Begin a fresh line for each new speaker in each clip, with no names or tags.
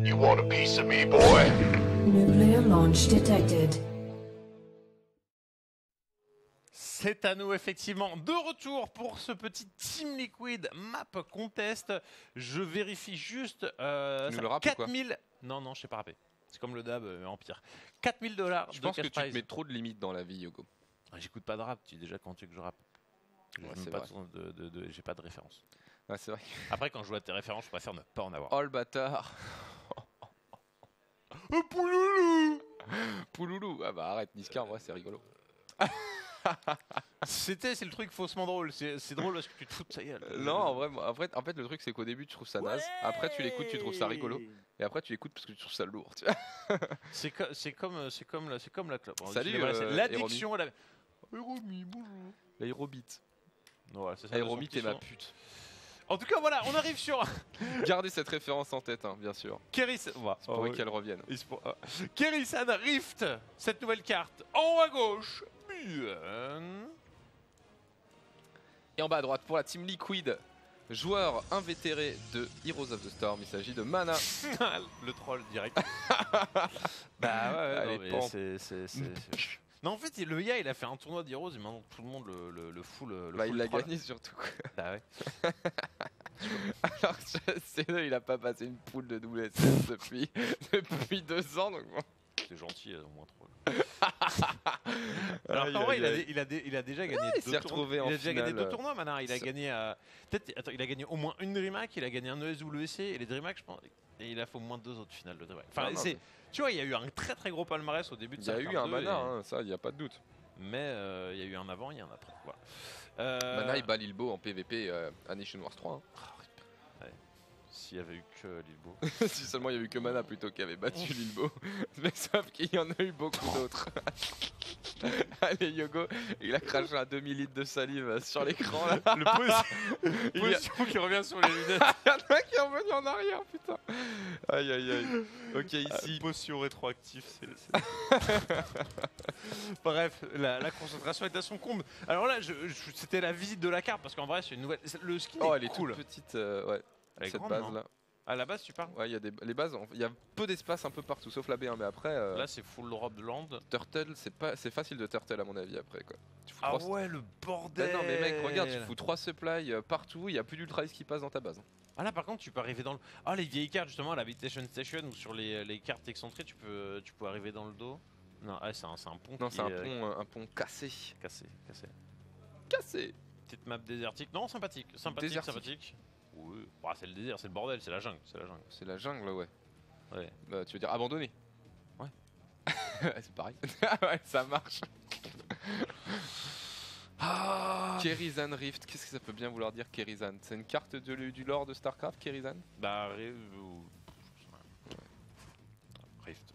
You want a piece of me, boy?
Nuclear launch detected.
C'est à nous effectivement de retour pour ce petit Team Liquid Map Contest. Je vérifie juste
Tu nous le rappes ou quoi
4000. Non, je sais pas rapper. C'est comme le dab en pire. $4000.
Je pense que tu te mets trop de limites dans la vie, Yogo.
J'écoute pas de rap, tu dis déjà quand tu veux que je rappe.
Ouais,
J'ai pas de référence.
Ouais, c'est vrai.
Après, quand je vois tes références, je préfère ne pas en avoir.
Oh le bâtard.
Pouloulou.
Pouloulou. Ah bah arrête, Niska, en vrai, c'est rigolo.
C'est le truc faussement drôle. C'est drôle parce que tu te fous de sa gueule.
Non, en vrai, en fait, le truc, c'est qu'au début, tu trouves ça naze. Après, tu l'écoutes, tu trouves ça rigolo. Et après, tu l'écoutes parce que tu trouves ça lourd. Tu vois.
C'est comme la clope.
Salut,
l'addiction à la. Aéromie, bonjour.
L'aérobit.
Ouais, c'est ça.
Aéromie, t'es ma pute.
En tout cas, voilà, on arrive sur.
Gardez cette référence en tête, hein, bien sûr.
Kerisan.
C'est pour qu'elle revienne.
Kerisan Rift, cette nouvelle carte. En haut à gauche, Bien.
Et en bas à droite, pour la team Liquid, joueur invétéré de Heroes of the Storm, il s'agit de Mana.
Le troll direct. Bah ouais, non, en fait, le gars, il a fait un tournoi d'Heroes et maintenant tout le monde le fout le
Bah,
fout
il
le
l'a
troll.
gagné surtout.
Bah ouais.
Alors, il a pas passé une poule de double SS depuis 2 ans, donc bon.
C'est gentil, au moins troll. Alors en vrai, il a déjà gagné
il s'est retrouvé en
Il a déjà gagné
finale.
2 tournois, Manar. Il a gagné il a gagné au moins une DreamHack, il a gagné un ESWC et les DreamHack, je pense. Et il a fait au moins 2 autres finales de DreamHack. Enfin, tu vois, il y a eu un très gros palmarès au début de
Il y a eu un Mana, hein, ça, il n'y a pas de doute.
Mais il y a eu un avant, il y a un après. Voilà.
Mana, il bat Lilbo en PVP à Nation Wars 3. Hein.
Ouais. S'il y avait eu que Lilbo.
Si seulement il y avait eu que Mana plutôt qui avait battu Lilbo. Mais sauf qu'il y en a eu beaucoup d'autres. Allez, Yogo, il a craché un demi-litre de salive sur l'écran là.
Le position qui revient sur les lunettes.
Il y en a qui est revenu en arrière, putain. Aïe aïe aïe. Ok, ici.
Potion rétroactif, Bref, la concentration est à son comble. Alors là, c'était la visite de la carte parce qu'en vrai, c'est une nouvelle. Le skin
elle
est
est
cool.
toute petite, ouais.
Elle est
Cette
grande,
base
non
là.
À la base, tu parles.
Ouais, il y a les bases, il y a peu d'espace un peu partout, sauf la B1, mais après.
Là, c'est full Rob Land.
Turtle, c'est facile de turtle à mon avis après quoi. Tu fous
Ouais, le bordel.
Ben non, mais mec, regarde, tu fous 3 supplies partout, il y a plus d'ultra qui passe dans ta base.
Ah là, par contre, tu peux arriver dans le. Ah, les vieilles cartes justement, à la Habitation Station ou sur les cartes excentrées, tu peux arriver dans le dos. Non, c'est un pont.
Non, c'est un pont cassé.
Cassé. Petite map désertique. Non, sympathique. Sympathique. Oui. Bah, c'est le désert, c'est le bordel, c'est la jungle.
C'est la jungle, ouais.
Ouais.
Bah, tu veux dire abandonné?
Ouais.
C'est pareil. Ouais, ça marche. Kerisan Rift, qu'est-ce que ça peut bien vouloir dire Kerisan? C'est une carte du lore de StarCraft, Kerisan?
Bah, Rift,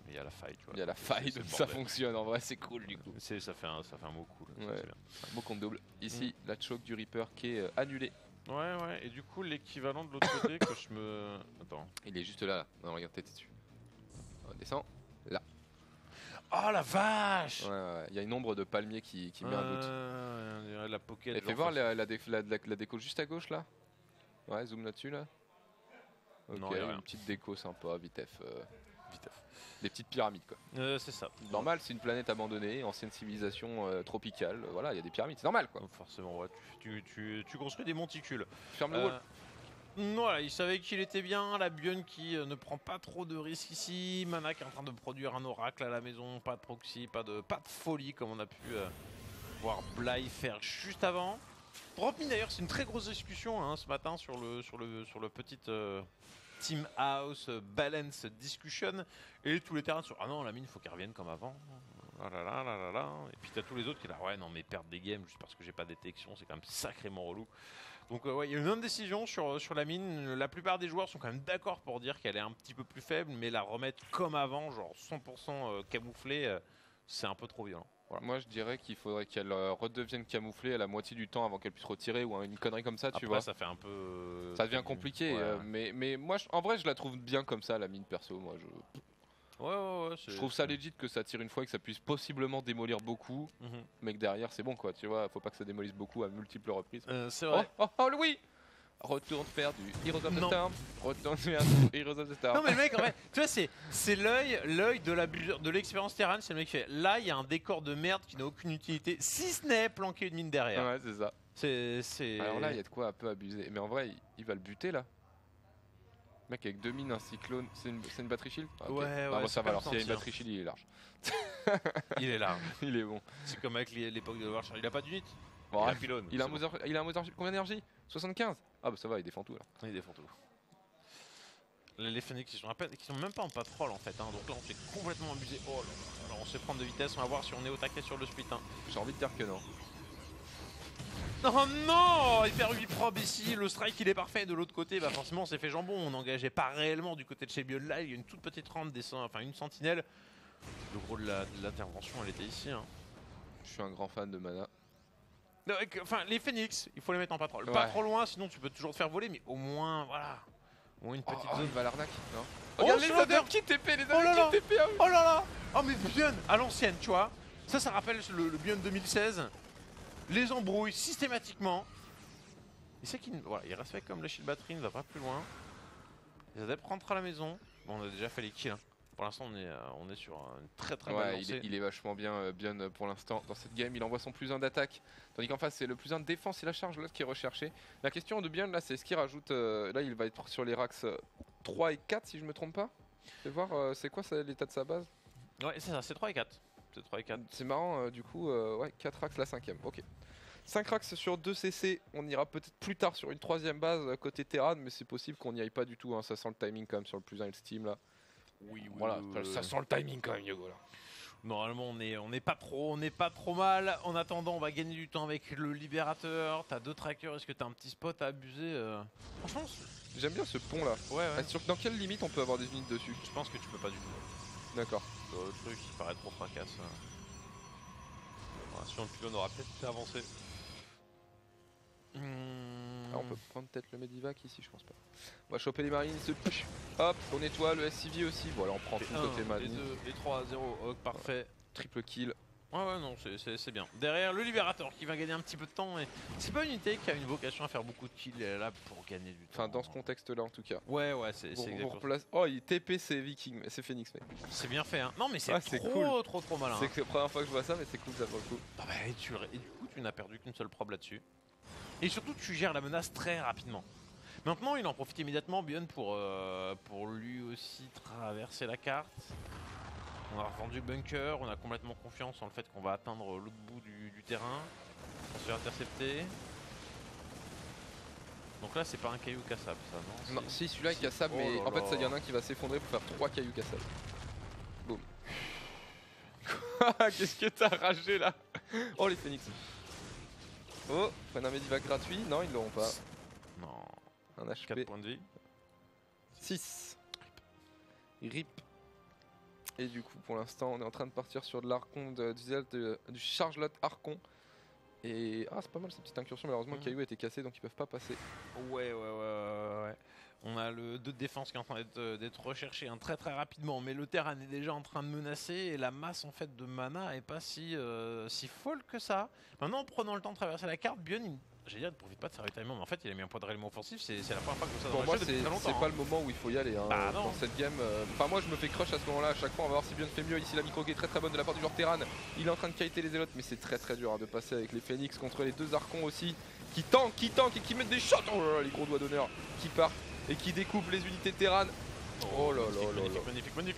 mais il y a la faille, tu vois.
Il y a la faille, donc ça fonctionne, en vrai c'est cool du coup.
Ça fait un mot cool.
Ouais. Un mot compte double. Ici, la choke du Reaper qui est annulée.
Ouais, et du coup l'équivalent de l'autre côté que je me... Attends.
Il est juste là. Non, regarde, t'es dessus. On descend, là.
Oh la vache!
Ouais, il y a une ombre de palmier qui met un doute.
La pocket.
Et fais voir la déco juste à gauche là. Ouais, zoom là-dessus là. Ok,
non,
une petite déco sympa, vitef. Des petites pyramides quoi.
C'est ça.
Normal, c'est une planète abandonnée, ancienne civilisation tropicale. Voilà, il y a des pyramides, c'est normal quoi.
Donc forcément, ouais, tu construis des monticules.
Ferme le wall.
Voilà, il savait qu'il était bien. La Bionne qui ne prend pas trop de risques ici. Mana qui est en train de produire un oracle à la maison. Pas de proxy, pas de folie comme on a pu voir Bly faire juste avant. Drop me d'ailleurs, c'est une très grosse discussion hein, ce matin sur le petit Team House Balance Discussion. Et tous les terrains sur ah non, la mine, il faut qu'elle revienne comme avant. Ah là là là là là. Et puis t'as tous les autres qui disent ouais, non, mais perdre des games juste parce que j'ai pas de détection, c'est quand même sacrément relou. Donc ouais, il y a une indécision sur la mine. La plupart des joueurs sont quand même d'accord pour dire qu'elle est un petit peu plus faible, mais la remettre comme avant, genre 100% camouflée, c'est un peu trop violent. Voilà.
Moi je dirais qu'il faudrait qu'elle redevienne camouflée à la moitié du temps avant qu'elle puisse retirer ou une connerie comme ça, tu vois.
Ça fait un peu...
Ça devient compliqué, ouais. Mais moi en vrai je la trouve bien comme ça la mine perso. Moi je trouve ça legit que ça tire une fois et que ça puisse possiblement démolir beaucoup, mais que derrière c'est bon quoi, tu vois, faut pas que ça démolisse beaucoup à multiples reprises.
C'est vrai.
Oh oui. retourne faire du Heroes of the
Non.
Storm, retourne faire du Heroes of the Storm.
Non mais le mec en fait, tu vois c'est l'œil de l'expérience Terran, c'est le mec qui fait là il y a un décor de merde qui n'a aucune utilité si ce n'est planquer une mine derrière.
Ouais, c'est ça.
C'est
Alors là, il y a de quoi un peu abuser. Mais en vrai, il va le buter là. Mec, avec 2 mines, un cyclone, c'est une batterie shield. Ah, ok.
Ouais,
Ah,
ouais,
bon,
c'est
ça va, alors
comme
s'il y a une
senti,
batterie shield, il est large.
il est là.
Il est bon.
C'est comme avec l'époque de Warcraft, il a pas d'unit.
Bon,
il a un
bref,
pylône.
il a un
c'est bon.
Mother, il a un Mother, combien d'énergie 75. Ah bah ça va, il défend tout là.
Il défend tout. Les Phoenix ils sont, ils sont même pas en patrol en fait, hein. Donc là on s'est complètement abusé. Oh là là, alors on se fait prendre de vitesse, on va voir si on est au taquet sur le split. Hein.
J'ai envie de dire que non.
Oh non, hyper 8 prob ici, le strike il est parfait de l'autre côté, bah forcément on s'est fait jambon, on n'engageait pas réellement du côté de chez Bion là, il y a une toute petite rampe, enfin une sentinelle. Le gros de l'intervention elle était ici. Hein.
Je suis un grand fan de mana.
Enfin les Phoenix, il faut les mettre en patrol,
Ouais.
pas trop loin sinon tu peux toujours te faire voler mais au moins voilà, au moins une petite
Oh,
zone.
il va à l'arnaque, non?
Oh,
Regarde
sur
les
la
others
terre.
qui TP, les
Oh là là.
others qui TP ah oui.
Oh là là. Oh mais Bion à l'ancienne tu vois, ça rappelle le Bion 2016, les embrouilles systématiquement. Il sait qu'il voilà, il respecte comme le shield battery, il ne va pas plus loin. Les adeptes rentrent à la maison. Bon, on a déjà fait les kills. Hein. Pour l'instant, on est sur une très très bonne
Ouais,
lancée.
il est vachement bien, pour l'instant. Dans cette game, il envoie son plus 1 d'attaque. Tandis qu'en face, c'est le plus 1 de défense et la charge l'autre qui est recherché. La question de Bion là, c'est est-ce qu'il rajoute. Là, il va être sur les racks 3 et 4 si je me trompe pas. Je vais voir, c'est quoi l'état de sa base?
Ouais, c'est ça, c'est 3 et 4. C'est 3 et 4.
C'est marrant, du coup, ouais, 4 racks la 5ème. Ok. 5 racks sur 2 CC. On ira peut-être plus tard sur une 3ème base côté Terran, mais c'est possible qu'on n'y aille pas du tout. Hein. Ça sent le timing quand même sur le plus 1 et le Steam là.
Oui, oui.
Voilà, ça sent le timing quand même, Yogo là.
Normalement, on n'est pas trop mal. En attendant, on va gagner du temps avec le libérateur. T'as 2 trackers. Est-ce que t'as un petit spot à abuser Franchement,
J'aime bien ce pont là.
ouais.
Dans quelle limite on peut avoir des unités dessus?
Je pense que tu peux pas du tout.
D'accord.
Le truc, il paraît trop fracasse. Voilà, si on le pylône aura peut-être fait avancer.
Ah, on peut prendre peut-être le Medivac ici, je pense pas. On va choper les marines, hop, on nettoie le SCV aussi. Voilà, on prend tout côté
Les
marine.
2 et 3 à 0, ok, parfait.
Triple kill.
Ouais, non, c'est bien. Derrière, le libérateur qui va gagner un petit peu de temps. Et c'est pas une unité qui a une vocation à faire beaucoup de kills. Elle est là pour gagner du temps.
Enfin, dans ce contexte-là en tout cas.
Ouais, c'est
Vous
exactement.
replace... Oh, il TP c'est Viking, c'est Phoenix, mec.
C'est bien fait, hein. Non, mais c'est
Ah, c'est
trop malin.
C'est que la première fois que je vois ça, mais c'est cool ça pour le coup.
Ah bah, et du coup, tu n'as perdu qu'une seule probe là-dessus. Et surtout, tu gères la menace très rapidement. Maintenant, il en profite immédiatement, Bion, pour lui aussi traverser la carte. On a revendu le bunker, on a complètement confiance en le fait qu'on va atteindre l'autre bout du terrain. On se fait intercepter. Donc là, c'est pas un caillou cassable, ça, non?
Non, si celui-là est cassable,
Oh
mais
là
en fait,
là.
ça y en a un qui va s'effondrer pour faire 3 cailloux cassables. Boum. Qu'est-ce que t'as ragé là? Oh, les Phoenix. Oh, prennent un Medivac gratuit? Non, ils l'auront pas.
Non.
Un
4
HP.
points de vie.
6. RIP. Et du coup, pour l'instant, on est en train de partir sur de l'Archon, du Chargelot Archon. Et ah, c'est pas mal cette petite incursion. Malheureusement, le caillou a été cassé donc ils peuvent pas passer.
Ouais. On a le 2 de défense qui est en train d'être recherché hein, très rapidement. Mais le terrain est déjà en train de menacer. Et la masse en fait de mana est pas si folle que ça. Maintenant, en prenant le temps de traverser la carte, Bion, j'allais dire, il ne profite pas de sa ravitaillement. Mais en fait, il a mis un point de réellement offensif. C'est la première fois que ça
Pour
dans
moi,
le jeu depuis très
c'est
longtemps.
pas le moment où il faut y aller hein,
Bah, non.
dans cette game. Enfin, moi, je me fais crush à ce moment-là. À chaque fois, on va voir si Bion fait mieux. Ici, la micro qui est très bonne de la part du joueur Terran. Il est en train de kiter les zélotes, mais c'est très dur hein, de passer avec les Phoenix contre les 2 Archons aussi. Qui tankent et qui mettent des shots. Oh là là, les gros doigts d'honneur qui partent et qui découpent les unités Terran. Oh là là.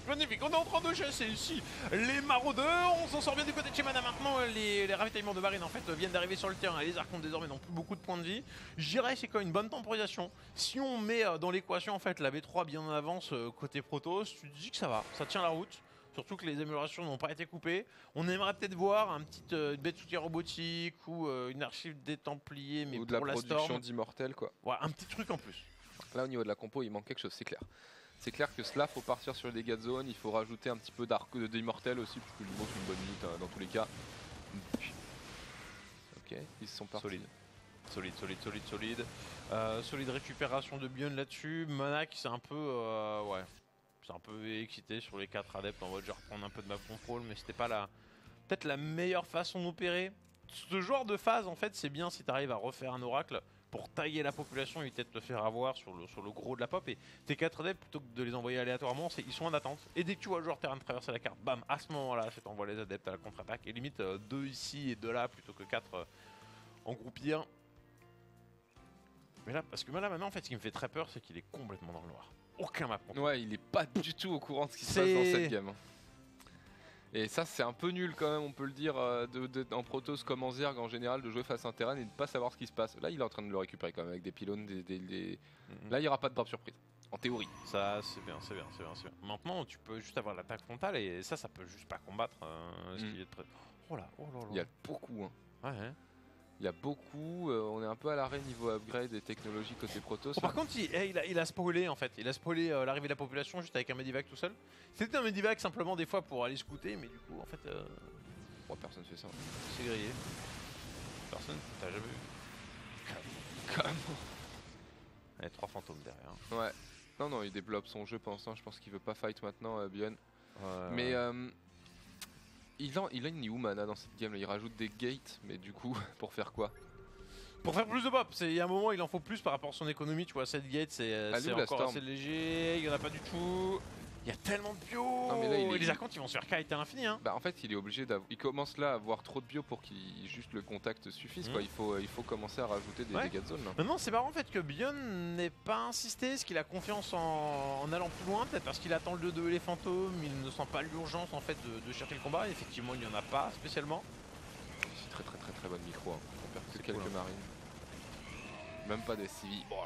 Magnifique. On est en train de chasser ici les maraudeurs. On s'en sort bien du côté de chez Mana maintenant. Les ravitaillements de marine en fait viennent d'arriver sur le terrain. Et les archons désormais n'ont plus beaucoup de points de vie. Je dirais c'est quand même une bonne temporisation. Si on met dans l'équation en fait la B3 bien en avance côté Protoss, tu te dis que ça va, ça tient la route. Surtout que les améliorations n'ont pas été coupées. On aimerait peut-être voir un petit bête soutien robotique ou une archive des Templiers, mais
Ou de la
pour la
production
Storm.
d'immortels quoi.
Ouais, un petit truc en plus.
Là, au niveau de la compo, il manque quelque chose, c'est clair. C'est clair que cela, faut partir sur les dégâts de zone, il faut rajouter un petit peu d'immortel aussi, parce que l'Imo c'est une bonne unité hein, dans tous les cas. Ok, ils sont partis.
Solide. Solide récupération de Bion là-dessus. Mana qui s'est un peu c'est un peu excité sur les 4 adeptes en mode je vais reprendre un peu de ma contrôle, mais c'était pas peut-être la meilleure façon d'opérer. Ce genre de phase en fait c'est bien si tu arrives à refaire un oracle pour tailler la population, éviter de te faire avoir sur le gros de la pop. Et tes 4 adeptes, plutôt que de les envoyer aléatoirement, ils sont en attente. Et dès que tu vois le joueur terrain traverser la carte, bam, à ce moment-là, c'est t'envoies les adeptes à la contre-attaque. Et limite 2 ici et 2 là, plutôt que 4 en groupir. Mais là, parce que là maintenant, en fait, ce qui me fait très peur, c'est qu'il est complètement dans le noir. Aucun map control.
Ouais, il est pas du tout au courant de ce qui se passe dans cette game. Et ça, c'est un peu nul quand même, on peut le dire, en Protoss comme en Zerg en général, de jouer face à un terrain et de ne pas savoir ce qui se passe. Là, il est en train de le récupérer quand même avec des pylônes, Là, il n'y aura pas de drop surprise, en théorie.
Ça, c'est bien, c'est bien, c'est bien, c'est bien. Maintenant, tu peux juste avoir l'attaque frontale et ça peut juste pas combattre ce qui est de près. Oh là, oh là là.
Il y a beaucoup, hein.
Ouais.
Il y a beaucoup, on est un peu à l'arrêt niveau upgrade et technologie côté Protoss.
Par contre, il a spoilé en fait. Il a spoilé l'arrivée de la population juste avec un medivac tout seul. C'était un medivac simplement des fois pour aller scouter, mais du coup, en fait.
Personne fait ça.
C'est grillé. Personne, t'as jamais vu.
Comment?
Il y a 3 fantômes derrière.
Ouais. Non, il développe son jeu pour l'instant. Je pense qu'il veut pas fight maintenant, Bjorn. Mais. Il a une new mana dans cette game là, il rajoute des gates, mais du coup, pour faire quoi?
Pour faire plus de pop, il y a un moment il en faut plus par rapport à son économie, tu vois, cette gate c'est encore assez léger, il y en a pas du tout. Il y a tellement de bio.
Non, mais là,
et les archontes ils vont se faire kite à l'infini hein.
Bah en fait il est obligé d'avoir. Il commence là à avoir trop de bio pour qu'il juste le contact suffise quoi. Il faut commencer à rajouter des dégâts de zone là.
Maintenant c'est marrant en fait que Bjorn n'ait pas insisté, est-ce qu'il a confiance en allant plus loin, peut-être parce qu'il attend le 2-2 et les fantômes, il ne sent pas l'urgence en fait de chercher le combat, et effectivement il n'y en a pas spécialement.
C'est très bonne micro, hein. On perd que quelques marines. Même pas des civils. Bon,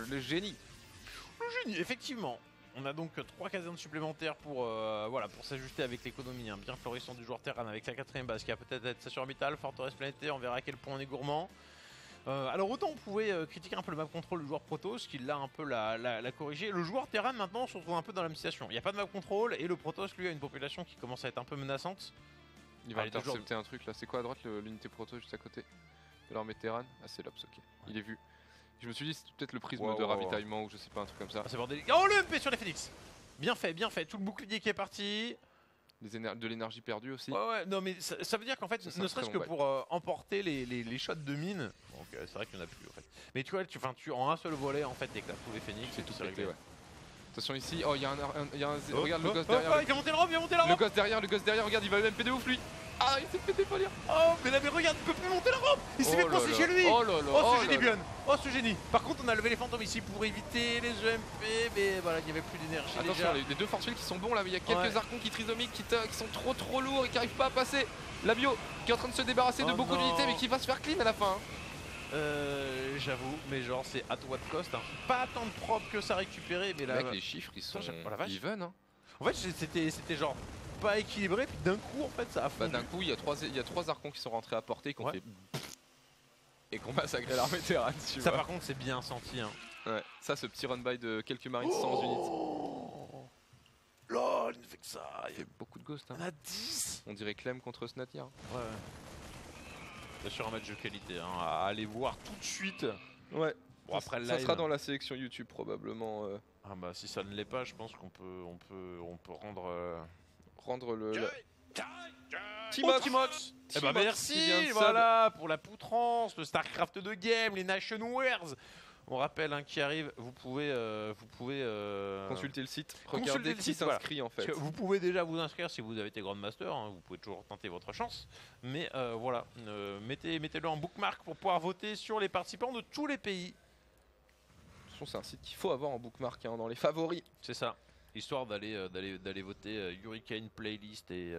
le génie.
Le génie, effectivement. On a donc 3 casernes supplémentaires pour s'ajuster avec l'économie hein, bien florissante du joueur Terran avec sa 4ème base qui a peut-être être sa orbital, forteresse planétaire, on verra à quel point on est gourmand. Alors autant on pouvait critiquer un peu le map control du joueur Protoss qui l'a un peu la corrigé. Le joueur Terran maintenant se retrouve un peu dans la même situation. Il n'y a pas de map control et le Protoss lui a une population qui commence à être un peu menaçante.
Il va intercepter un truc là, c'est quoi à droite l'unité Protoss juste à côté de l'armée Terran? Ah c'est l'Ops, ok, il est vu. Je me suis dit c'est peut-être le prisme de ravitaillement ou je sais pas, un truc comme ça.
Ah, c'est bordélique. Oh le MP sur les Phoenix. Bien fait, tout le bouclier qui est parti.
De l'énergie perdue aussi.
Ouais, non mais ça veut dire qu'en fait, ne serait-ce que pour emporter les shots de mine, donc c'est vrai qu'il n'y en a plus en fait. Mais tu vois, tu en un seul volet en fait, t'éclates tous les Phoenix et tout c'est réglé.
Ouais. Attention ici, oh il y a un regarde le gosse derrière.
Il a monté le robe,
Le gosse derrière, regarde, il va MP de ouf lui. Ah il s'est fait défolir.
Oh mais là mais regarde, il peut plus monter la robe. Il s'est fait coincer chez lui.
Oh là là.
Oh ce génie Bjorn. Oh ce génie. Par contre on a levé les fantômes ici pour éviter les EMP, mais voilà il n'y avait plus d'énergie.
Attention les deux fortunes qui sont bons là, mais il y a quelques archons qui trisomiques qui sont trop lourds et qui arrivent pas à passer. La bio qui est en train de se débarrasser de beaucoup d'unités mais qui va se faire clean à la fin.
J'avoue, mais genre c'est at what cost hein. Pas tant de propres que ça récupérer, mais là.
Avec les chiffres ils sont even hein.
En fait c'était genre pas équilibré, puis d'un coup en fait ça a fondu.
Bah d'un coup il y a trois archons qui sont rentrés à portée, qui ont fait et qu'on massacré l'armée Terran.
Ça par contre c'est bien senti hein.
Ouais, ça ce petit run by de quelques marines sans unités.
Lol, il ne fait que ça.
Il y a beaucoup de ghosts hein.
On a 10.
On dirait Clem contre Snatia.
Ouais. C'est sur un match de qualité hein, à aller voir tout de suite.
Ouais.
Bon, après
ça sera dans la sélection YouTube probablement.
Ah bah si ça ne l'est pas, je pense qu'on peut rendre
le
Timox. Eh bah merci, voilà pour la poutrance, le Starcraft de game, les Nation Wars. On rappelle hein, qui arrive, vous pouvez
consulter le site, regardez qui s'inscrit en fait.
Vous pouvez déjà vous inscrire si vous avez été Grandmaster, hein, vous pouvez toujours tenter votre chance. Mais voilà, mettez-le en bookmark pour pouvoir voter sur les participants de tous les pays.
C'est un site qu'il faut avoir en bookmark hein, dans les favoris.
C'est ça, histoire d'aller voter Hurricane Playlist et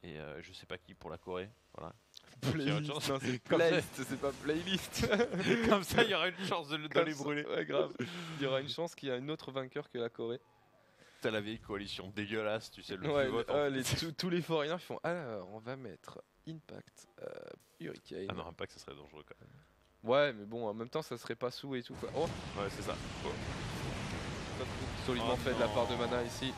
je sais pas qui pour la Corée. Voilà.
Playlist, non c'est playlist, c'est pas playlist.
Comme ça, il y aura une chance de les brûler.
Ouais, grave. Il y aura une chance qu'il y ait un autre vainqueur que la Corée.
T'as la vieille coalition dégueulasse, tu sais, le vote.
Tous les foreigners font alors, on va mettre Impact, Hurricane.
Ah non, Impact, ça serait dangereux quand même.
Ouais, mais bon, en même temps, ça serait pas sous et tout quoi. Oh,
ouais, c'est ça. Oh.
Solidement fait de la part de Mana ici.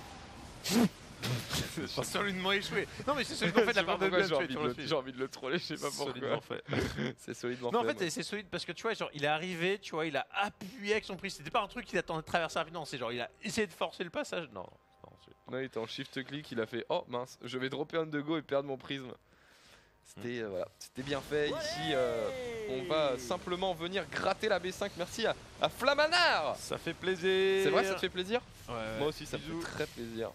C'est solidement échoué. Non mais c'est solidement fait de la part de Bjorn.
J'ai envie de le troller, je sais pas pourquoi. C'est solidement fait.
Non en fait c'est solide parce que tu vois genre il est arrivé, tu vois, il a appuyé avec son prise. C'était pas un truc qu'il attendait de traverser rapidement, non, c'est genre il a essayé de forcer le passage. Non,
il était en shift click, il a fait oh mince, je vais dropper un de go et perdre mon prisme. C'était voilà, c'était bien fait. Ici, on va simplement venir gratter la B5. Merci à Flamanard.
Ça fait plaisir.
C'est vrai, ça te fait plaisir?
Ouais,
Moi aussi, ça me
bisous.
fait très plaisir.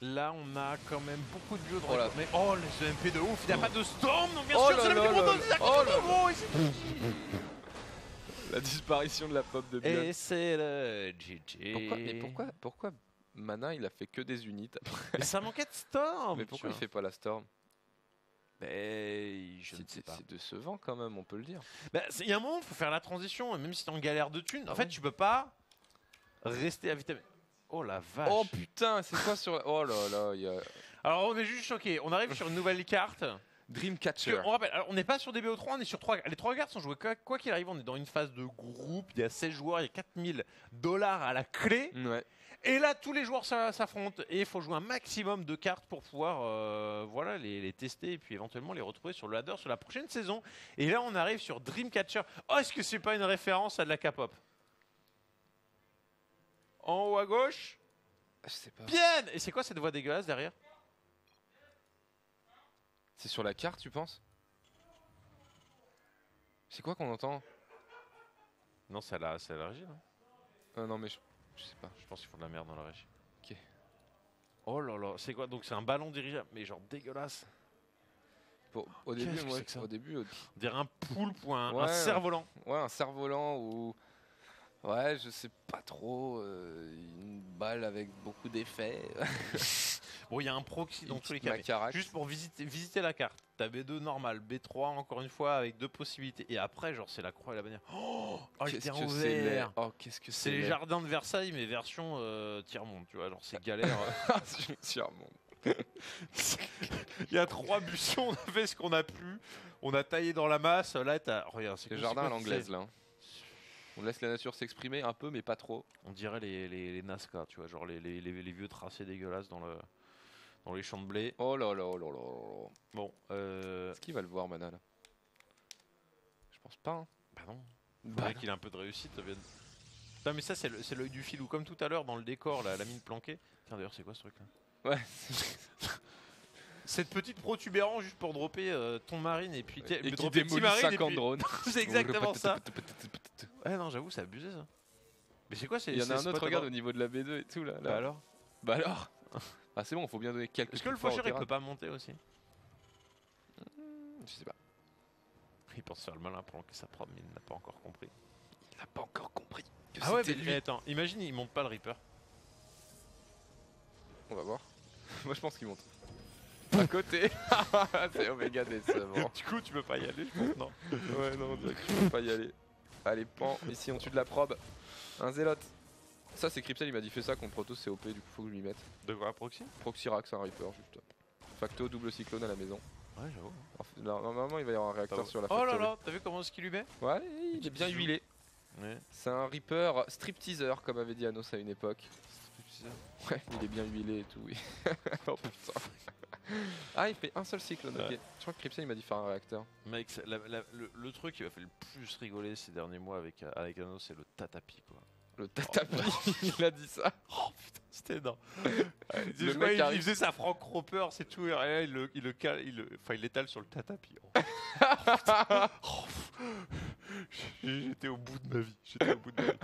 Là, on a quand même beaucoup de bio de
Oh là.
record. Mais oh, les EMP de ouf, il n'y a pas de storm, donc bien
Oh
sûr,
là
c'est la
là
même
là
monde,
là. Oh là là.
gros ici.
La disparition de la pop de Bion.
Et c'est le GG.
Pourquoi Mana il a fait que des unités après?
Mais ça manquait de storm.
Mais pourquoi il fait pas la storm?
Ben, je ne sais pas.
C'est décevant quand même, on peut le dire.
Ben, il y a un moment, il faut faire la transition, et même si t'es en galère de thunes, en
Ah
fait,
ouais.
tu peux pas rester à vitamine. Oh la vache.
Oh putain, c'est quoi sur la... Oh là là, il y a
Alors, on est juste choqué. On arrive sur une nouvelle carte.
Dreamcatcher.
Parce que, on rappelle, alors, on n'est pas sur des BO3, on est sur 3. Les 3 cartes sont jouées quoi qu'il arrive. On est dans une phase de groupe. Il y a 16 joueurs, il y a 4000 $ à la clé.
Ouais.
Et là, tous les joueurs s'affrontent. Et il faut jouer un maximum de cartes pour pouvoir voilà, les tester et puis éventuellement les retrouver sur le ladder sur la prochaine saison. Et là, on arrive sur Dreamcatcher. Oh, est-ce que c'est pas une référence à de la K-pop? En haut à gauche.
Je sais pas.
Bien. Et c'est quoi cette voix dégueulasse derrière?
C'est sur la carte, tu penses? C'est quoi qu'on entend?
Non, c'est à la régie, non?
Non, mais je sais pas.
Je pense qu'ils font de la merde dans la régie.
Ok.
Oh là là, c'est quoi? Donc c'est un ballon dirigeable, mais genre dégueulasse.
Au début,
Qu'est-ce que
moi,
c'est que ça?
au début,
On dirait un poulpe ou un
Ouais.
cerf-volant.
ouais, un cerf-volant ou... Ouais, je sais pas trop. Une balle avec beaucoup d'effets.
Bon, il y a un proxy dans
Une
tous les
petite
cas. mais
Macarac.
Juste pour visiter la carte. T'as B2 normal, B3 encore une fois avec 2 possibilités. Et après, genre, c'est la croix et la bannière. Oh, le
Qu'est-ce
terrain
que c'est laid.
ouvert.
Oh, qu'est-ce que
C'est les
laid.
jardins de Versailles, mais version tiers-monde, tu vois. Genre, c'est galère.
Sûrement.
Il y a 3 buissons, on a fait ce qu'on a pu. On a taillé dans la masse. Là, t'as. Regarde, c'est
Le
quoi-
jardin
c'est
à
quoi,
l'anglaise,
c'est-
là. hein. On laisse la nature s'exprimer un peu, mais pas trop.
On dirait les Nazca, tu vois. Genre les vieux tracés dégueulasses dans les champs de blé.
Oh là là, oh là là là là.
Bon,
Est-ce qu'il va le voir, Mana, là? Je pense pas. Hein.
bah non.
Bah,
Faudrait qu'il ait un peu de réussite. Ça vient de- Non mais ça c'est l'œil du filou, comme tout à l'heure dans le décor, la mine planquée. Tiens d'ailleurs c'est quoi ce truc là?
ouais.
Cette petite protubérance juste pour dropper ton marine et puis
Et qui
dropper petit
démolit
marine et
50
puis-
drones.
C'est exactement ça. Ouais non j'avoue c'est abusé ça. Mais c'est quoi c'est
Il y en a
c'est
un autre,
pas
regarde
ta-
au niveau de la B2 et tout là.
Bah alors.
Bah alors. Ah c'est bon, faut bien donner quelques.
Est-ce que le
coups forts au
faucheur il
terrain.
peut pas monter aussi?
Je sais pas.
Il pense faire le malin pour planquer sa prod mais il n'a pas encore compris.
Il n'a pas encore compris que
Ah ouais
c'était
mais
lui.
attends, imagine il monte pas le Reaper.
On va voir. Moi je pense qu'il monte. À côté. C'est Omega décevant.
Du coup tu peux pas y aller je pense non.
Ouais non, on dirait que tu peux pas y aller. Allez, pan. Ici on tue de la probe. Un zélote. Ça c'est Cryptel, il m'a dit fais ça contre Protoss, c'est OP, du coup faut que je lui mette.
De quoi proxy?
Proxyrax, un Reaper juste. Facto, double cyclone à la maison.
Ouais j'avoue.
Alors, normalement il va y avoir un réacteur sur la
Oh là
factory.
là, t'as vu comment est-ce qu'il lui met?
Ouais, il est bien
bisou.
huilé.
Ouais.
C'est un Reaper stripteaser comme avait dit Anos à une époque. Ouais, il est bien huilé et tout. Oui. Oh putain. Ah, il fait un seul cyclone, ok.
Ouais.
Je crois que Cryptel il m'a dit faire un réacteur.
Mec, le truc qui m'a fait le plus rigoler ces derniers mois avec Anno, c'est le tatapi quoi.
Le tatapi, il a dit ça.
Oh putain, c'était énorme.
Le mec
il
arrive.
faisait sa Frank Roper, c'est tout, et là, il l'étale sur le tatapi. Oh. J'étais au bout de ma vie. J'étais au bout de ma vie.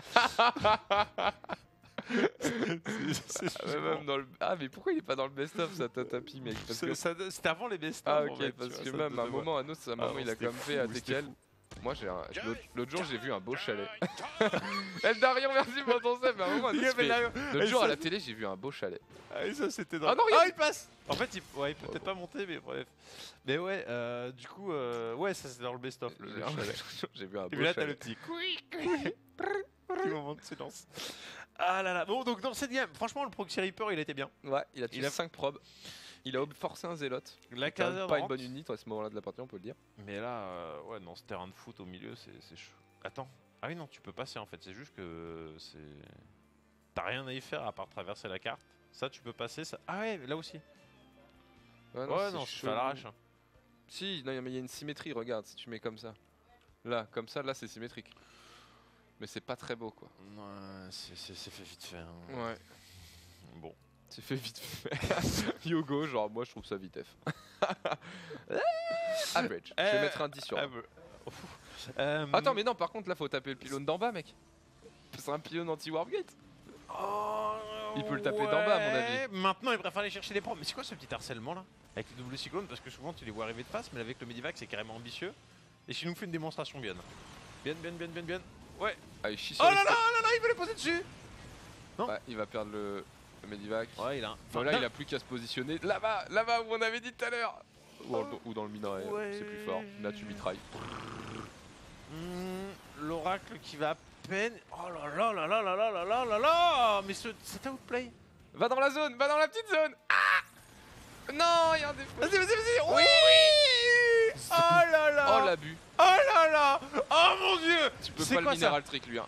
C'est
Ah, même dans le... ah mais pourquoi il est pas dans le best-of ça tatapi mec parce que...
C'était avant les best-of.
Ah
en
ok
fait,
parce
tu
que
vois,
même à un moment Anos,
non,
il a
c'était
comme fait à
fou, c'était
Tekel.
fou.
Moi j'ai l'autre jour j'ai vu un beau chalet. Eldarion merci pour ton save. Mais à un moment Anos, il fait, l'autre jour à la télé j'ai vu un beau chalet.
Ah, et ça c'était dans...
Ah non, regarde.
il passe. En fait, il peut peut-être pas monter, mais bref. Mais ouais, du coup, ouais, ça c'est dans le best-of.
J'ai vu un
Et
beau
puis là, t'as le
chalet.
petit. Petit moment de silence. Ah là là. Bon, donc dans cette game, franchement, le Proxy Reaper, il était bien.
Ouais, il a tué
Il a-
5 probes. Il a forcé un zélote.
La
Quand même
caserne
pas une
rentre.
bonne unité à ce moment-là de la partie, on peut le dire.
Mais là, ouais, dans ce terrain de foot au milieu, c'est chaud. Attends. Ah oui, non, tu peux passer en fait. C'est juste que c'est. T'as rien à y faire à part traverser la carte. Ça, tu peux passer. Ça... Ah ouais, là aussi. Ouais, non,
c'est
je fais à l'arrache. Hein.
Si, non, mais il y a une symétrie, regarde, si tu mets comme ça. Là, comme ça, là c'est symétrique. Mais c'est pas très beau quoi.
Ouais, c'est fait vite fait. Hein.
Ouais.
Bon.
C'est fait vite fait. Yogo, genre moi je trouve ça vite F. Average. Je vais mettre un 10 sur 20. Attends, mais non, par contre, là, faut taper le pylône d'en bas, mec. C'est un pylône anti-warpgate. Il peut le taper d'en bas, à mon avis.
Maintenant, il préfère aller chercher les proms. Mais c'est quoi ce petit harcèlement là avec les doubles cyclones? Parce que souvent, tu les vois arriver de face, mais avec le Medivac, c'est carrément ambitieux. Et si nous fait une démonstration, bien. Bien. Ouais.
Ah, il chie
Oh
sur
là là, il veut les poser dessus. Non.
Ouais, il va perdre le Medivac.
Ouais, il a un.
Bon, là, il a plus qu'à se positionner là-bas où on avait dit tout à l'heure. Ou dans le minerai, c'est plus fort. Là, tu mitrailles.
L'oracle qui va à peine. Oh là là. Mais c'est outplay.
Va dans la zone, va dans la petite zone. Ah non, il y a un défaut.
Vas-y. Oui. Oh là là.
Oh l'abus.
Oh là là. Oh mon dieu.
Tu peux pas le minéral trick lui. Hein.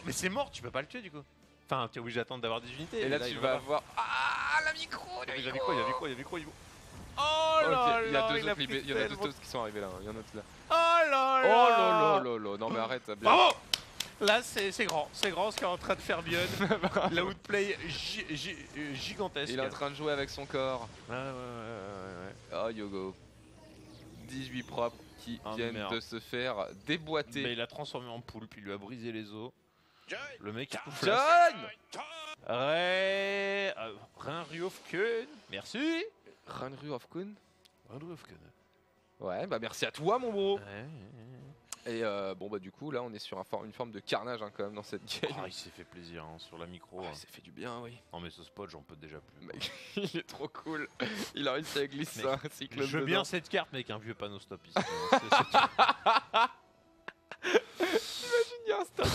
Mais c'est mort, tu peux pas le tuer du coup. Enfin, tu es obligé d'attendre d'avoir des unités.
Et là, tu vas avoir. Ah, la micro.
Il y avait quoi. Oh là
là. Il y a deux toasts qui sont arrivés là. Il y en a d'autres là.
Oh là
là. Non mais arrête.
Bravo. Là, c'est grand ce qu'est en train de faire Bion. La outplay gigantesque.
Il est en train de jouer avec son corps.
Ouais.
Oh Yogo. 18 propres qui viennent de se faire déboîter.
Mais il a transformé en poule, puis il lui a brisé les os. Le mec il touche
John
Rinriofken. Merci.
Rinriofken. Ouais, bah merci à toi mon bro. Et bon bah du coup là on est sur une forme de carnage hein, quand même dans cette game.
Il s'est fait plaisir hein, sur la micro.
Il s'est fait du bien, oui.
Non mais ce spot j'en peux déjà plus.
Mec, il est trop cool. Il a réussi à glisser un cyclone.
Je veux bien cette carte mec, un vieux panneau stop ici.
T'imagines, il y a un stop.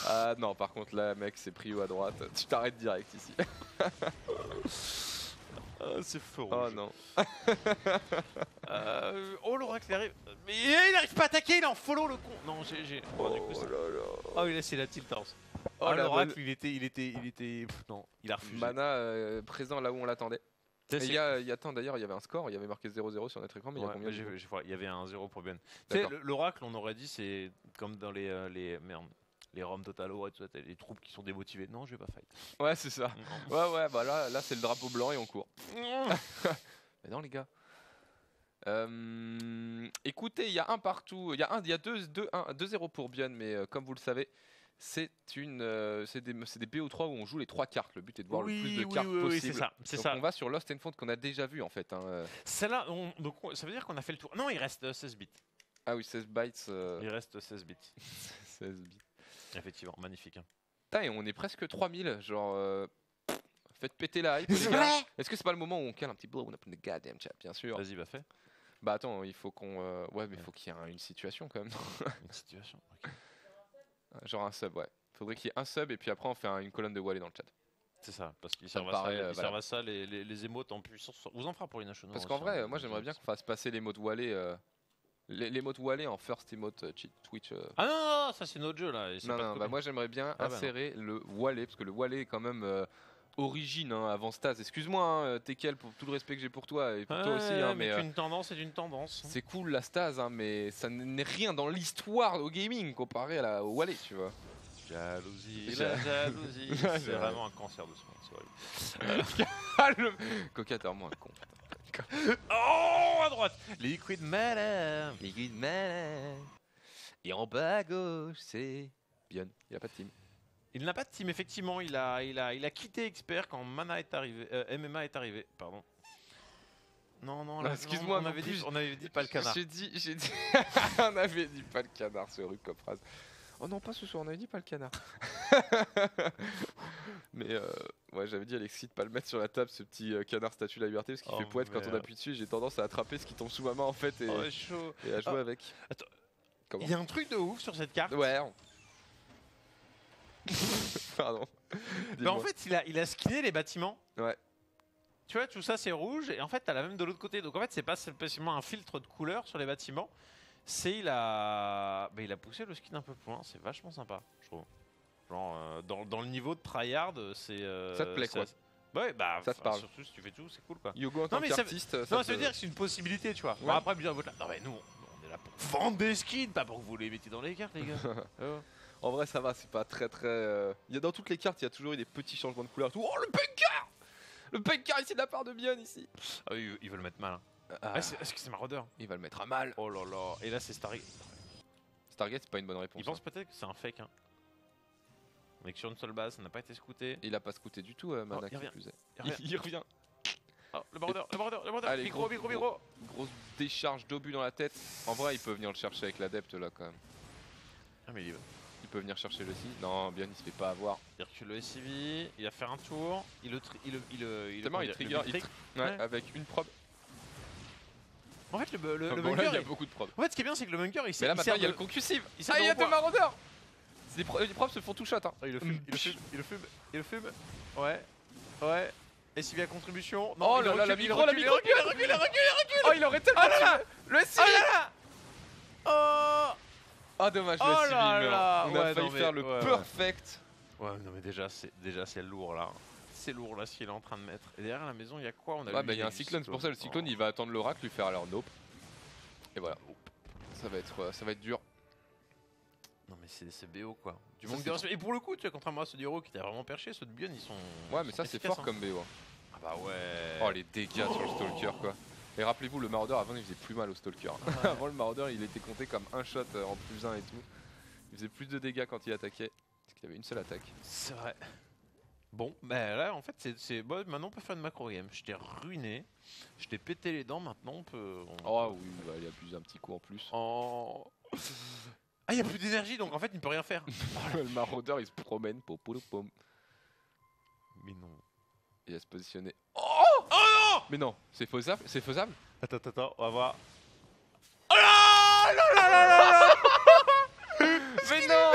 Ah non, par contre là mec c'est prio à droite. Tu t'arrêtes direct ici.
C'est faux.
Oh non.
Oh l'oracle arrive. Mais il arrive pas à attaquer, il est en follow le con. Non j'ai.
Oh, du coup,
là là. Oh il a c'est la tilt house.
Oh
l'oracle il était. Non, il a refusé.
Mana présent là où on l'attendait. Attends d'ailleurs il y avait un score, il y avait marqué 0-0 sur notre écran mais il y a combien
il y avait un 0 pour Ben. Tu sais l'oracle on aurait dit c'est comme dans les ROM Total War et tout ça, les troupes qui sont démotivées. Non, je vais pas fight.
Ouais, c'est ça. Ouais, bah là c'est le drapeau blanc et on court. Mais non, les gars. Écoutez, il y a un partout. Il y a 2-0 pour Bion, mais comme vous le savez, c'est des BO3 où on joue les 3 cartes. Le but est de voir le plus de cartes possible.
C'est
donc
ça.
On va sur Lost and Found qu'on a déjà vu en fait. Hein.
Celle-là, ça veut dire qu'on a fait le tour. Non, il reste 16 bits.
Ah oui, 16 bytes.
Il reste 16 bits.
16 bits.
Effectivement, magnifique. Hein.
Putain, et on est presque 3000, genre... faites péter la hype, les gars. Est-ce que c'est pas le moment où on cale un petit blow up in the goddamn chat, bien sûr.
Vas-y, bah fais.
Bah attends, il faut qu'on... Ouais, mais il faut qu'il y ait une situation quand même.
Une situation, ok.
Genre un sub, ouais. Faudrait qu'il y ait un sub et puis après on fait une colonne de Wally dans le chat.
C'est ça, parce qu'ils servent à ça, les émotes en puissance. Vous en fera pour les nationaux.
Parce qu'en vrai, moi j'aimerais bien qu'on fasse passer l'émote Wally... L'émote Wally en first emote Twitch.
Ah non, ça c'est notre jeu là.
Non, bah moi j'aimerais bien insérer le Wally, parce que le Wally est quand même origine avant Staz. Excuse-moi, hein, Tekel, pour tout le respect que j'ai pour toi et pour toi aussi. Hein, mais
une tendance est une tendance.
C'est cool la Staz, hein, mais ça n'est rien dans l'histoire au gaming comparé au Wally, tu vois.
Jalousie, la jalousie. C'est vraiment un cancer de soi.
Calme. Coca, t'es vraiment un con.
Oh, à droite. Liquid Mana.
Et en bas à gauche, c'est Bion. Il a pas de team.
Il n'a pas de team, effectivement. Il a quitté Expert quand MMA est arrivé. Pardon. Non,
excuse-moi.
On avait dit pas le canard.
J'ai dit. On avait dit pas le canard, ce rude comme phrase. Oh non, pas ce soir, on avait dit pas le canard. Mais ouais, j'avais dit à Alexis de pas le mettre sur la table, ce petit canard statue de la liberté, parce qu'il fait poète quand on appuie dessus. J'ai tendance à attraper ce qui tombe sous ma main en fait et à jouer avec.
Attends, il y a un truc de ouf sur cette carte.
Ouais. Pardon.
Bah en fait, il a skinné les bâtiments.
Ouais.
Tu vois, tout ça c'est rouge et en fait, t'as la même de l'autre côté. Donc en fait, c'est pas spécialement un filtre de couleur sur les bâtiments. Il a poussé le skin un peu plus loin, c'est vachement sympa, je trouve. Genre, dans le niveau de tryhard, c'est.
Ça te plaît quoi?
Ouais, bah,
ça te parle.
Surtout si tu fais tout, c'est cool quoi.
Yogo en tant qu'artiste.
Ça veut dire que c'est une possibilité, tu vois. Ouais. Bon, après, bien votre là. Non, mais nous, on est là pour vendre des skins, pas pour que vous les mettiez dans les cartes, les gars.
En vrai, ça va, c'est pas très. Dans toutes les cartes, il y a toujours eu des petits changements de couleur. Tout. Oh, le punker! Le punker ici de la part de Bion ici.
Ah oui, il veut le mettre mal. Hein. Ah, est-ce que c'est Marauder?
Il va le mettre à mal.
Oh là là. Et là, c'est Stargate.
Stargate, c'est pas une bonne réponse.
Il pense peut-être que c'est un fake. Hein. On est que sur une seule base, ça n'a pas été scouté.
Il a pas scouté du tout, Mana qui plus est. Il revient.
Oh, le Marauder.
Allez,
Micro.
Grosse décharge d'obus dans la tête. En vrai, il peut venir le chercher avec l'adepte là quand même.
Ah, mais il
peut venir chercher le si. Non, bien, il se fait pas avoir.
Il recule le SCV, il va faire un tour. Il
trigger. Ouais, avec une probe.
En fait, le
bon,
bunker.
là, il y a beaucoup de probes.
En fait, ce qui est bien, c'est que le bunker, il sert.
Mais là, maintenant, il y a
de...
le concussive.
Il sert
Ah, il y a
de
deux maraudeurs. Les probes se font tout shot. Hein.
Oh, il le fume. Ouais. SCV à contribution.
Non, oh là là, la micro, la micro.
Il recule.
Oh, il aurait tellement le SCV. Ah, dommage, le SCV meurt. On a failli faire le perfect.
Ouais, non, mais déjà, c'est lourd là. C'est lourd là ce qu'il est en train de mettre. Et derrière la maison, il y a quoi? On a
il y a un cyclone, c'est pour ça le cyclone il va attendre l'oracle, lui faire alors nope. Et voilà. Ça va être dur.
Non mais c'est BO quoi. Du manque de respect. Et pour le coup, tu vois, contrairement à ceux d'Hero qui étaient vraiment perchés, ceux de Bion ils sont.
Ouais, mais ça c'est fort comme BO.
Ah bah ouais.
Oh les dégâts sur le Stalker quoi. Et rappelez-vous, le Marauder avant il faisait plus mal au Stalker. Ouais. Avant le Marauder il était compté comme un shot en +1 et tout. Il faisait plus de dégâts quand il attaquait. Parce qu'il avait une seule attaque.
C'est vrai. Bon, bah là en fait c'est bon, maintenant on peut faire une macro game. Je t'ai ruiné, je t'ai pété les dents, maintenant on peut.
Oh oui, il va aller abuser un petit coup en plus.
Oh. Ah, il n'y a plus d'énergie donc en fait il ne peut rien faire.
Le Marauder il se promène pour pom.
Mais non.
Il va se positionner.
Oh non.
Mais non, c'est faisable, c'est faisable.
Attends, on va voir.
Oh là. Mais non.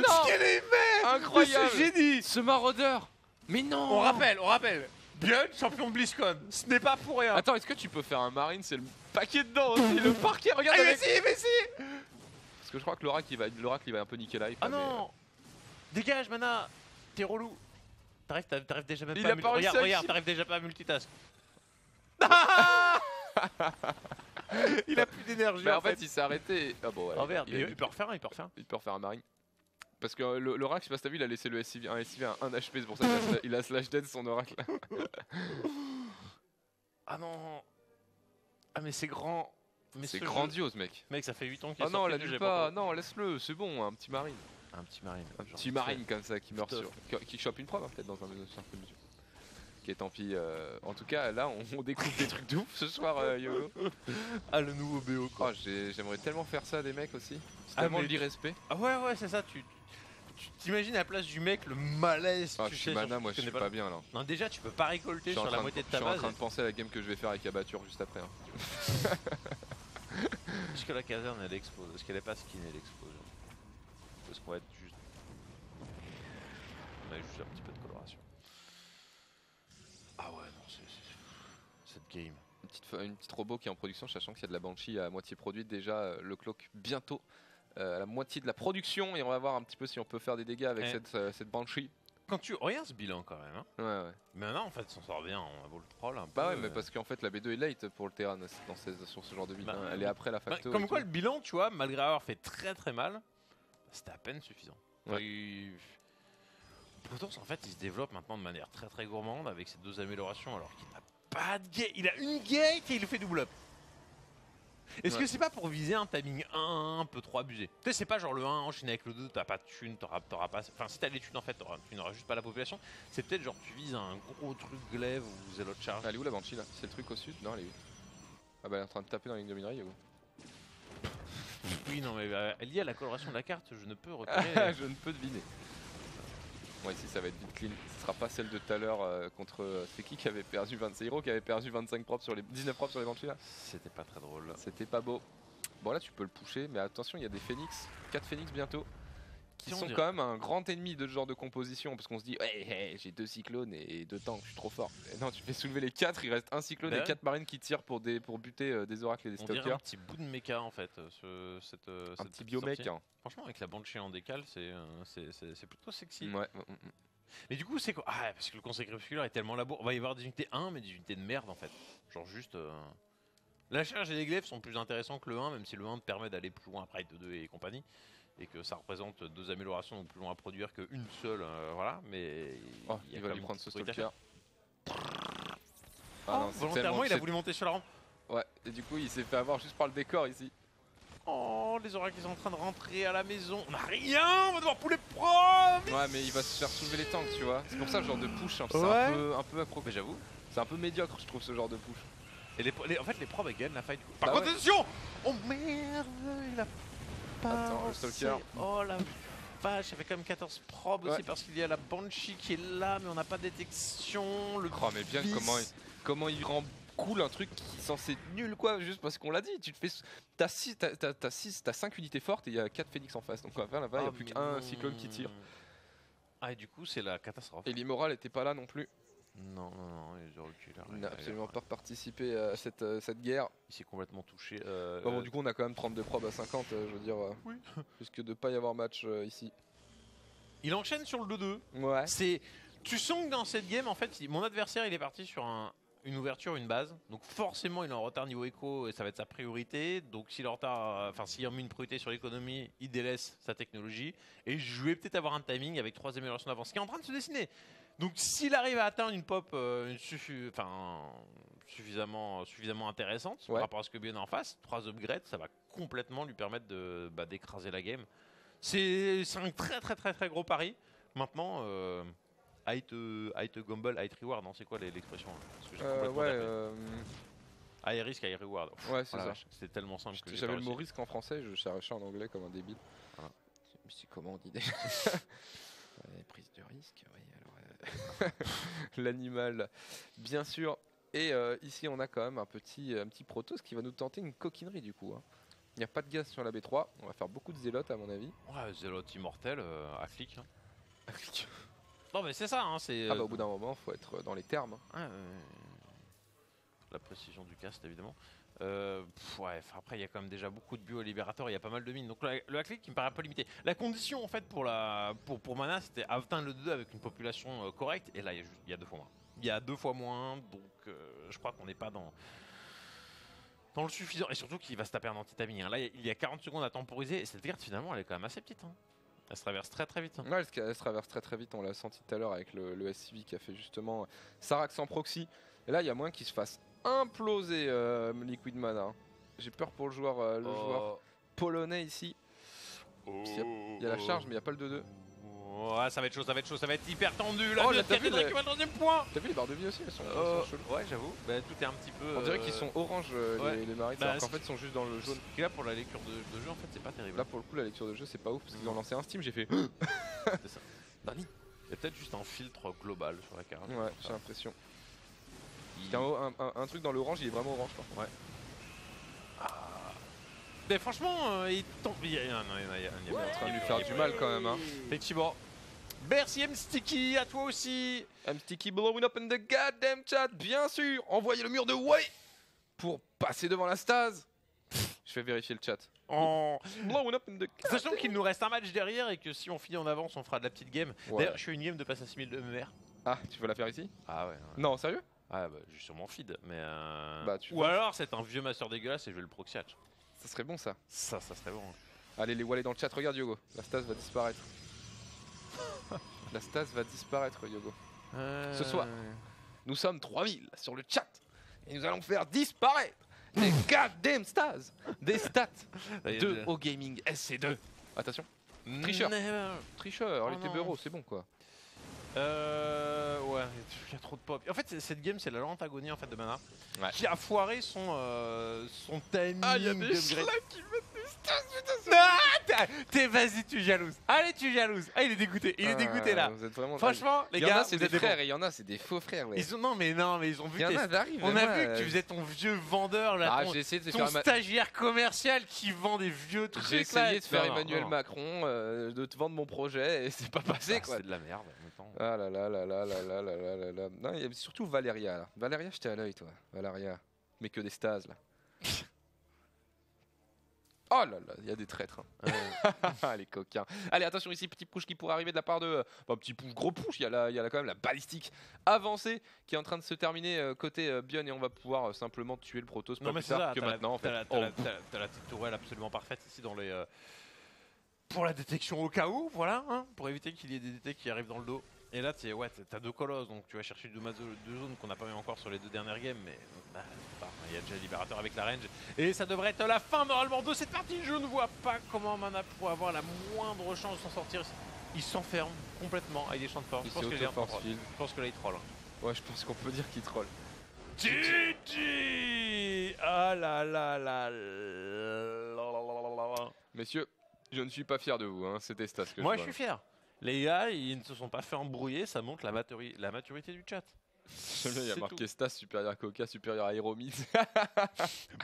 Ce qu'elle est belle.
Incroyable.
Ce génie.
Ce Maraudeur. Mais non.
On rappelle. Bien champion de BlizzCon. Ce n'est pas pour rien.
Attends, est-ce que tu peux faire un marine? C'est le paquet dedans aussi. Le parquet, regarde.
Mais si.
Parce que je crois que l'oracle il va un peu niquer life.
Ah non. Dégage, Mana. T'es relou. T'arrives déjà même
il
pas
à
regarde, t'arrives déjà pas à multitask. Il a plus d'énergie.
Mais en fait, il s'est arrêté. Ah bon, ouais.
Oh merde, il peut refaire un.
Il peut refaire un marine. Parce que l'oracle, je sais pas si t'as vu, il a laissé le SCV, un SCV à 1 HP, c'est pour ça qu'il a slash dead son oracle.
Ah non. Ah mais c'est grand.
C'est grandiose, mec.
Mec, ça fait 8 ans qu'il est
sorti. Ah non, l'annule pas. Non, laisse-le, c'est bon, un petit marine.
Un petit marine.
Un petit marine comme ça qui meurt sur. Qui chope une preuve, hein, peut-être dans un certain mesure. Ok, tant pis. En tout cas, là, on découvre des trucs de ouf ce soir, YOLO.
Ah, le nouveau BO quoi.
Oh, j'aimerais tellement faire ça, des mecs aussi. C'est tellement l'irrespect.
Ah ouais, c'est ça. Tu t'imagines à la place du mec le malaise.
Ah, je suis Mana, moi je suis pas bien là.
Non, déjà, tu peux pas récolter sur la moitié de ta base.
Je suis en train de penser à la game que je vais faire avec Abatture juste après. Hein.
Est-ce que la caserne elle explose? Est-ce qu'elle est pas skin elle explose? Est-ce qu'on va être juste. On a juste un petit peu de coloration. Ah ouais, non, c'est cette game.
Une petite robot qui est en production, sachant qu'il y a de la Banshee à moitié produite déjà, le cloak bientôt à la moitié de la production, et on va voir un petit peu si on peut faire des dégâts avec cette Banshee.
Quand tu regardes ce bilan quand même, hein.
Ouais.
Mais maintenant en fait on s'en sort bien, on a beau le troll un peu.
Bah ouais, mais parce qu'en fait la B2 est late pour le Terran sur ce genre de build, hein. Elle est après la facto.
Comme quoi le bilan, tu vois, malgré avoir fait très mal, c'était à peine suffisant. Ouais. Potence en fait il se développe maintenant de manière très gourmande avec ses 2 améliorations alors qu'il n'a pas de gate. Il a une gate et il le fait double up. Est-ce que c'est pas pour viser un timing 1 un peu trop abusé? Tu sais, c'est pas genre le 1 enchaîné avec le 2, t'as pas de thune, t'auras pas. Enfin, si t'as des thunes en fait, tu n'auras juste pas la population. C'est peut-être genre tu vises un gros truc glaive ou zélo de charge.
Elle est où la Banshee là? C'est le truc au sud? Non, elle est où? Ah bah elle est en train de taper dans la ligne de minerai, où?
Oui, non, mais lié à la coloration de la carte, je ne peux repérer.
Je ne peux deviner. Bon, ici ça va être vite clean. Ce sera pas celle de tout à l'heure contre. C'est qui avait perdu 20? C'est Hero qui avait perdu 25 props sur les 19 props sur les Banshees là.
C'était pas très drôle.
C'était pas beau. Bon, là tu peux le pusher, mais attention, il y a des Phoenix, 4 Phoenix bientôt. Qui sont quand même un grand ennemi de ce genre de composition. Parce qu'on se dit, hey, j'ai 2 cyclones et 2 tanks, je suis trop fort. Et non, tu fais soulever les 4, il reste un cyclone et 4 marines qui tirent pour buter des oracles et des stalkers.
On dirait un petit bout de méca en fait.
Un petit biomec. Hein.
Franchement, avec la Banshee en décale, c'est plutôt sexy.
Ouais.
Mais du coup, c'est quoi? Ah, parce que le conseil crépusculaire est tellement labour. On va y avoir des unités 1, mais des unités de merde en fait. Genre juste. La charge et les glaives sont plus intéressants que le 1, même si le 1 te permet d'aller plus loin après de 2 et compagnie. Et que ça représente 2 améliorations donc plus loin à produire qu'une seule, voilà. Mais
il va lui prendre ce stalker.
Ah non, volontairement, il a voulu monter sur la rampe.
Ouais, et du coup il s'est fait avoir juste par le décor ici.
Oh, les oracles qui sont en train de rentrer à la maison. On a rien, on va devoir pouler pro.
Ouais, mais il va se faire soulever les tanks, tu vois. C'est pour ça le genre de push, hein, c'est
Ouais.
un peu accro.
Mais j'avoue.
C'est un peu médiocre, je trouve, ce genre de push.
Et en fait, les probes, elles gagnent la fight.
Bah
Par contre,
ouais.
attention. Oh merde, il a pas.
Attends, le stalker.
Oh la vache, il y avait quand même 14 probes aussi
Ouais.
parce qu'il y a la Banshee qui est là, mais on n'a pas de détection. Le
Oh, mais bien
Beast.
comment il rend cool un truc qui est censé être nul, quoi, juste parce qu'on l'a dit. Tu te fais. T'as 5 unités fortes et il y a 4 phoenix en face. Donc à la fin, il n'y a
Ah,
plus
mais
qu'un
non.
cyclone qui tire.
Ah, et du coup, c'est la catastrophe.
Et l'immoral était pas là non plus.
Non, les reculs.
Il n'a absolument pas participé à cette guerre.
Il s'est complètement touché.
Bon, du coup, on a quand même 32 probes à 50, je veux dire.
Oui.
Puisque de pas y avoir match ici.
Il enchaîne sur le 2-2.
Ouais.
Tu sens que dans cette game, en fait, mon adversaire, il est parti sur une ouverture, une base. Donc forcément, il est en retard niveau éco et ça va être sa priorité. Donc s'il est en retard, enfin s'il a mis une priorité sur l'économie, il délaisse sa technologie. Et je vais peut-être avoir un timing avec 3 améliorations d'avance, ce qui est en train de se dessiner. Donc s'il arrive à atteindre une pop suffisamment intéressante
Ouais.
par rapport à ce que Bion a en face, 3 upgrades, ça va complètement lui permettre d'écraser la game. C'est un très gros pari. Maintenant, height gamble, height reward, non c'est quoi l'expression là parce que j'ai complètement
Ouais,
zappé. High risk, high reward. Pff,
ouais, c'est
oh la
ça.
vache, c'était tellement simple que j'ai
J'avais
pas
le mot
réussi.
risque en français, je cherchais en anglais comme un débile.
Voilà.
Mais c'est comment on dit déjà prise de risque, oui, alors. L'animal, bien sûr. Et ici, on a quand même un petit Protoss qui va nous tenter une coquinerie du coup. Hein. Il n'y a pas de gaz sur la B3, on va faire beaucoup de zélotes à mon avis.
Ouais, Zealot immortel à clic. Hein. Non mais c'est ça, hein, c'est.
Ah bah au bout d'un moment, faut être dans les termes.
Ouais, la précision du cast évidemment. Ouais, après il y a quand même déjà beaucoup de bio à Libérator, il y a pas mal de mines. Donc le hack-click qui me paraît un peu limité. La condition en fait pour Mana c'était atteindre le 2 avec une population correcte. Et là il y a 2 fois moins. Il y a 2 fois moins, donc je crois qu'on n'est pas dans le suffisant. Et surtout qu'il va se taper un anti-timing. Hein. Là il y a 40 secondes à temporiser et cette carte finalement elle est quand même assez petite. Hein. Elle se traverse très vite. Hein.
Ouais, elle se traverse très vite, on l'a senti tout à l'heure avec le SCV qui a fait justement Sarax en proxy. Et là, il y a moins qu'il se fasse imploser Liquid Mana. J'ai peur pour le joueur polonais ici. Il y a la charge, mais il n'y a pas le 2-2.
Ouais, ça va être chaud, ça va être hyper tendu. Là,
Oh, là, t'as vu
qui va le deuxième point.
T'as vu les barres de vie aussi, elles sont cheloues.
Ouais, j'avoue. Bah, tout est un petit peu.
On dirait qu'ils sont orange
ouais.
les Marites,
Bah,
alors qu'en fait ils sont juste dans le jaune.
Ce qui est là pour la lecture de jeu, en fait, c'est pas terrible.
Là pour le coup, la lecture de jeu c'est pas ouf parce qu'ils ont lancé un Steam, j'ai fait.
C'est ça. Nani. Il y a peut-être juste un filtre global sur la carte.
Ouais, j'ai l'impression.
Il-
Parce qu'un truc dans l'orange, il est vraiment orange quoi.
Ouais. Mais franchement, il tombe. Il est en
train de lui faire du mal quand même. Hein.
Effectivement. Merci M Sticky, à toi aussi.
I'm sticky blowing up in the goddamn chat, bien sûr. Envoyez le mur de way pour passer devant la stase. Je vais vérifier le chat.
Oh.
Blowing up in the
Sachant qu'il nous reste un match derrière et que si on finit en avance, on fera de la petite game.
Ouais.
D'ailleurs, je fais une game de passe à 6000 de MMR.
Ah, tu veux la faire ici?
Ah ouais.
Non, sérieux?
Ah bah, je suis sur mon feed. Mais
Bah, tu
ou
vas.
alors, c'est un vieux master dégueulasse et je vais le proxy hatch.
Ça serait bon ça.
Ça serait bon.
Allez, les wallets dans le chat, regarde Yogo. La stase va disparaître. La stase va disparaître, Yogo. Ce soir. Nous sommes 3000 sur le chat et nous allons faire disparaître les goddamn stase des stats de O Gaming SC2. Attention, tricheur. Tricheur,
Oh
les
non.
Téberos, c'est bon quoi.
Ouais, il y a trop de pop. En fait, cette game, c'est la lente agonie en fait, de Mana
Ouais.
qui a foiré son timing.
Ah, il y a des
d'upgrade.
schlacs qui mettent des stases, putain, c'est
Vas-y, tu jalouses. Allez, tu jalouses. Ah, il est dégoûté. Il est dégoûté là.
Vous êtes vraiment.
Franchement, les
il y en
gars,
a c'est
vous
des
êtes
frères
bons.
et il y en a c'est des faux frères. Ouais.
Ils ont, non, mais ils ont vu
Il y en
tes-
a d'arrive.
On a vu que tu faisais ton vieux vendeur là,
Ah,
ton,
j'ai essayé de
ton
faire
stagiaire commercial qui vend des vieux trucs.
J'ai
là.
essayé de faire
Non,
Emmanuel
non.
Macron, de te vendre mon projet et c'est pas passé
Ah,
quoi.
c'est de la merde en même temps.
Ah là là là là là là là là là là. Non, il y a surtout Valéria là. Valéria, j'étais à l'œil toi. Valéria. Mais que des stases là. Oh là là, il y a des traîtres. Hein. Les coquins. Allez, attention ici, petit push qui pourrait arriver de la part de. Enfin, petit push, gros push. Il y a quand même la balistique avancée qui est en train de se terminer côté Bion et on va pouvoir simplement tuer le Protoss pas
Non, mais
plus
c'est
tard
ça.
que
t'as la-
maintenant en fait.
t'as la-
Oh.
t'as la petite tourelle absolument parfaite ici dans les. Pour la détection au cas où, voilà, hein, pour éviter qu'il y ait des DT qui arrivent dans le dos. Et là, t'as 2 colosses, donc tu vas chercher 2 zones qu'on n'a pas eu encore sur les 2 dernières games, mais il y a déjà Libérateur avec la range. Et ça devrait être la fin normalement de cette partie. Je ne vois pas comment Mana pourrait avoir la moindre chance de s'en sortir. Il s'enferme complètement avec des champs de force. Je pense que là, il troll.
Ouais, je pense qu'on peut dire qu'il troll.
GG. Ah là là là là.
Messieurs, je ne suis pas fier de vous, hein. C'était Stas que
Moi, je suis fier. Les gars, ils ne se sont pas fait embrouiller, ça montre la maturité du chat.
J'aime bien, il y a marqué Stas supérieur à Coca, supérieur à Aeromi.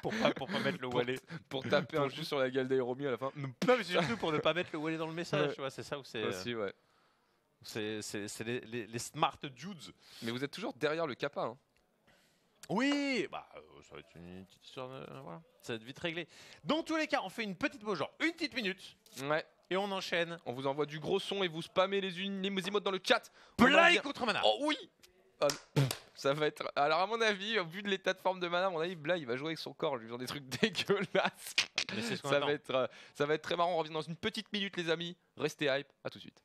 pour pas mettre le wallet.
Pour taper un coup sur la gueule d'Aeromi à la fin.
Non, mais c'est surtout pour ne pas mettre le wallet dans le message,
ouais.
Tu vois, c'est ça où c'est.
Aussi, ouais.
C'est les smart dudes.
Mais vous êtes toujours derrière le Kappa, hein.
Oui, ça va être une petite histoire, voilà, ça va être vite réglé. Dans tous les cas, on fait une petite pause, genre une petite minute.
Ouais.
Et on enchaîne.
On vous envoie du gros son et vous spammez les emotes dans le chat.
Bly contre Mana.
Oh oui. Ça va être... Alors à mon avis, au vu de l'état de forme de Mana, à mon avis, Bly il va jouer avec son corps, lui faisant des trucs dégueulasses.
Mais c'est ce qu'on
ça va être très marrant. On revient dans une petite minute les amis. Restez hype, à tout de suite.